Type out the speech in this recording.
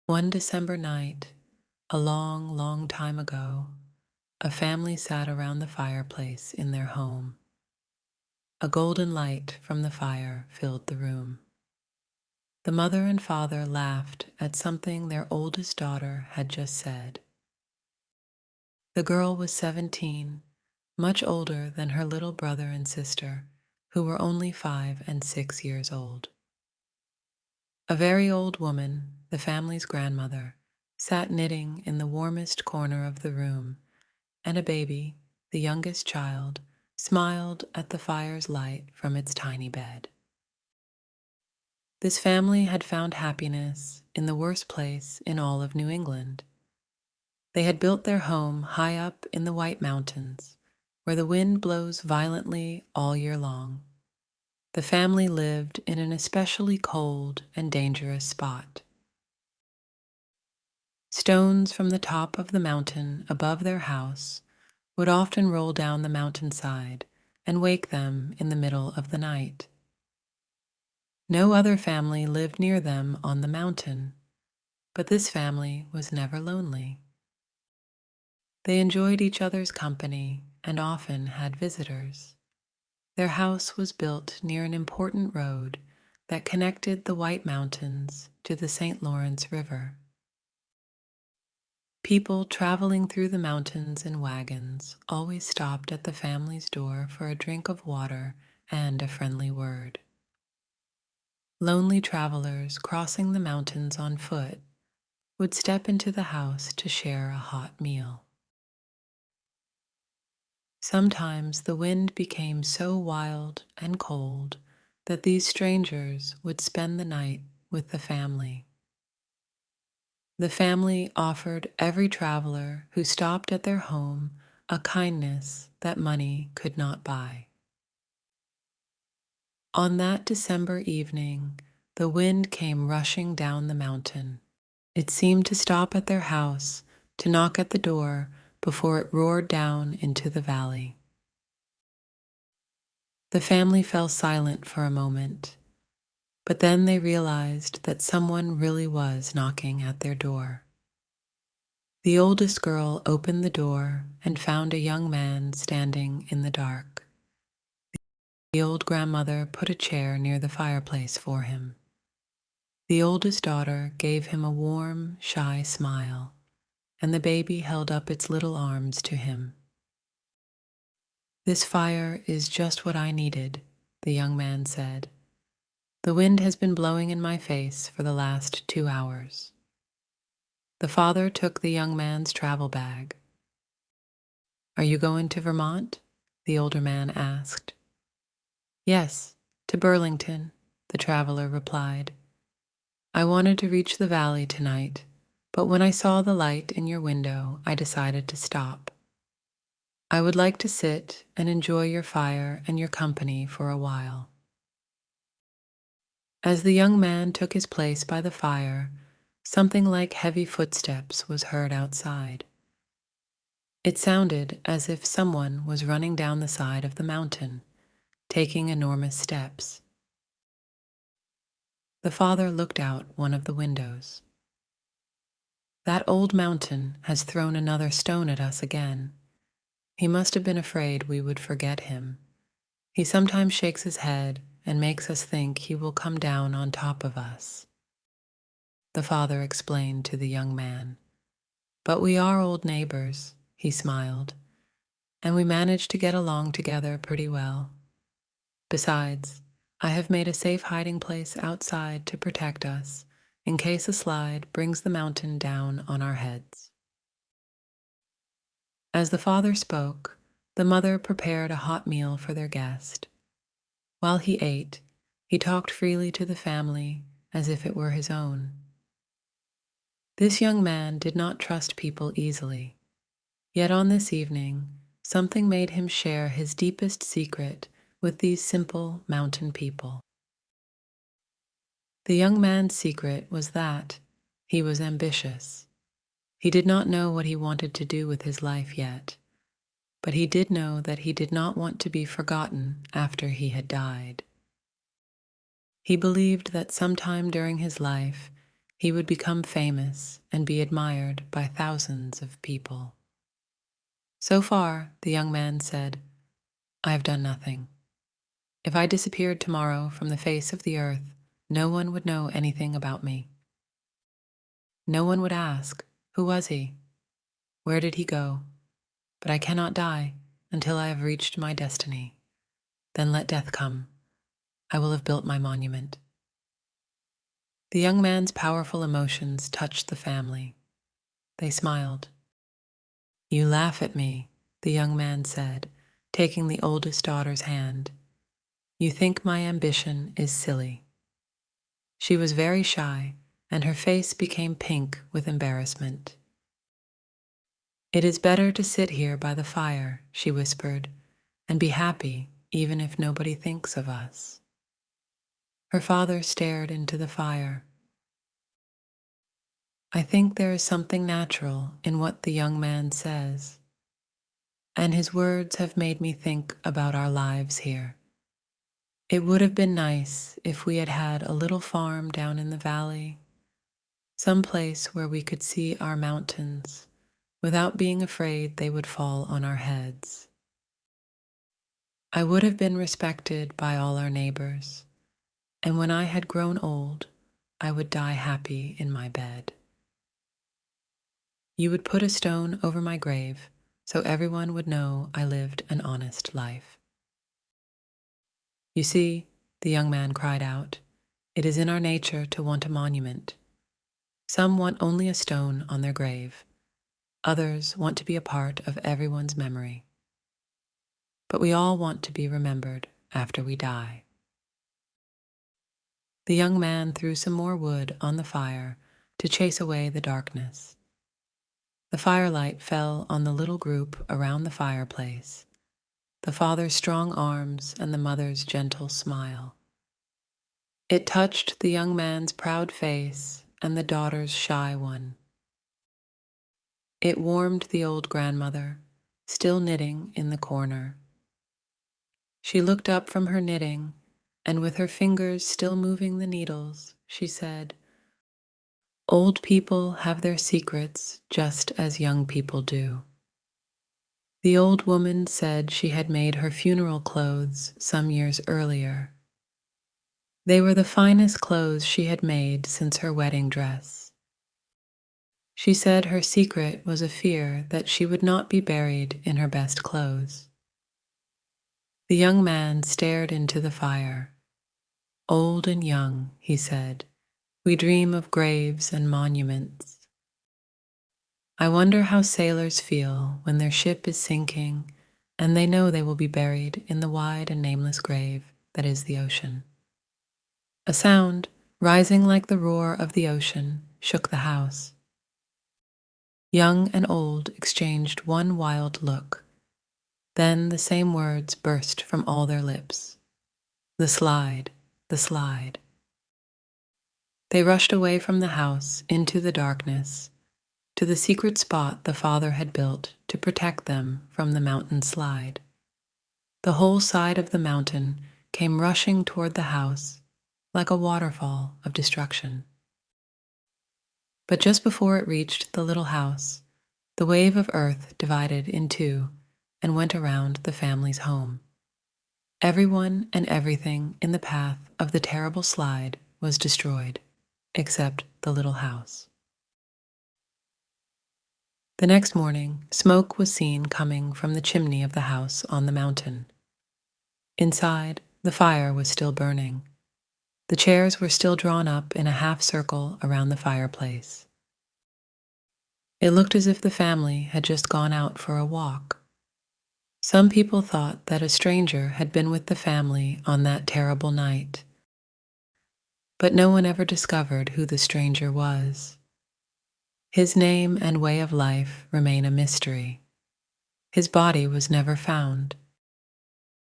One December night, a long, long time ago, a family sat around the fireplace in their home. A golden light from the fire filled the room. The mother and father laughed at something their oldest daughter had just said. The girl was 17, much older than her little brother and sister, who were only 5 and 6 years old. A very old woman, the family's grandmother, sat knitting in the warmest corner of the room, and a baby, the youngest child, smiled at the fire's light from its tiny bed. This family had found happiness in the worst place in all of New England. They had built their home high up in the White Mountains, where the wind blows violently all year long. The family lived in an especially cold and dangerous spot. Stones from the top of the mountain above their house would often roll down the mountainside and wake them in the middle of the night. No other family lived near them on the mountain, but this family was never lonely. They enjoyed each other's company and often had visitors. Their house was built near an important road that connected the White Mountains to the St. Lawrence River. People traveling through the mountains in wagons always stopped at the family's door for a drink of water and a friendly word. Lonely travelers crossing the mountains on foot would step into the house to share a hot meal. Sometimes the wind became so wild and cold that these strangers would spend the night with the family. The family offered every traveler who stopped at their home a kindness that money could not buy. On that December evening, the wind came rushing down the mountain. It seemed to stop at their house to knock at the door before it roared down into the valley. The family fell silent for a moment, but then they realized that someone really was knocking at their door. The oldest girl opened the door and found a young man standing in the dark. The old grandmother put a chair near the fireplace for him. The oldest daughter gave him a warm, shy smile, and the baby held up its little arms to him. "This fire is just what I needed," the young man said. "The wind has been blowing in my face for the last 2 hours." The father took the young man's travel bag. "Are you going to Vermont?" the older man asked. "Yes, to Burlington," the traveler replied. "I wanted to reach the valley tonight, but when I saw the light in your window, I decided to stop. I would like to sit and enjoy your fire and your company for a while." As the young man took his place by the fire, something like heavy footsteps was heard outside. It sounded as if someone was running down the side of the mountain, taking enormous steps. The father looked out one of the windows. "That old mountain has thrown another stone at us again. He must have been afraid we would forget him. He sometimes shakes his head and makes us think he will come down on top of us," the father explained to the young man. "But we are old neighbors," he smiled, "and we manage to get along together pretty well. Besides, I have made a safe hiding place outside to protect us in case a slide brings the mountain down on our heads." As the father spoke, the mother prepared a hot meal for their guest. While he ate, he talked freely to the family as if it were his own. This young man did not trust people easily, yet on this evening, something made him share his deepest secret with these simple mountain people. The young man's secret was that he was ambitious. He did not know what he wanted to do with his life yet, but he did know that he did not want to be forgotten after he had died. He believed that sometime during his life, he would become famous and be admired by thousands of people. So far, the young man said, I have done nothing. If I disappeared tomorrow from the face of the earth, no one would know anything about me. No one would ask, who was he? Where did he go? But I cannot die until I have reached my destiny. Then let death come. I will have built my monument. The young man's powerful emotions touched the family. They smiled. You laugh at me, the young man said, taking the oldest daughter's hand. You think my ambition is silly. She was very shy, and her face became pink with embarrassment. It is better to sit here by the fire, she whispered, and be happy even if nobody thinks of us. Her father stared into the fire. I think there is something natural in what the young man says, and his words have made me think about our lives here. It would have been nice if we had had a little farm down in the valley, some place where we could see our mountains without being afraid they would fall on our heads. I would have been respected by all our neighbors, and when I had grown old, I would die happy in my bed. You would put a stone over my grave so everyone would know I lived an honest life. You see, the young man cried out, it is in our nature to want a monument. Some want only a stone on their grave. Others want to be a part of everyone's memory. But we all want to be remembered after we die. The young man threw some more wood on the fire to chase away the darkness. The firelight fell on the little group around the fireplace, the father's strong arms and the mother's gentle smile. It touched the young man's proud face and the daughter's shy one. It warmed the old grandmother, still knitting in the corner. She looked up from her knitting, and with her fingers still moving the needles, she said, old people have their secrets just as young people do. The old woman said she had made her funeral clothes some years earlier. They were the finest clothes she had made since her wedding dress. She said her secret was a fear that she would not be buried in her best clothes. The young man stared into the fire. Old and young, he said, we dream of graves and monuments. I wonder how sailors feel when their ship is sinking and they know they will be buried in the wide and nameless grave that is the ocean. A sound, rising like the roar of the ocean, shook the house. Young and old exchanged one wild look. Then the same words burst from all their lips. The slide, the slide. They rushed away from the house into the darkness, to the secret spot the father had built to protect them from the mountain slide. The whole side of the mountain came rushing toward the house like a waterfall of destruction. But just before it reached the little house, the wave of earth divided in two and went around the family's home. Everyone and everything in the path of the terrible slide was destroyed, except the little house. The next morning, smoke was seen coming from the chimney of the house on the mountain. Inside, the fire was still burning. The chairs were still drawn up in a half circle around the fireplace. It looked as if the family had just gone out for a walk. Some people thought that a stranger had been with the family on that terrible night. But no one ever discovered who the stranger was. His name and way of life remain a mystery. His body was never found,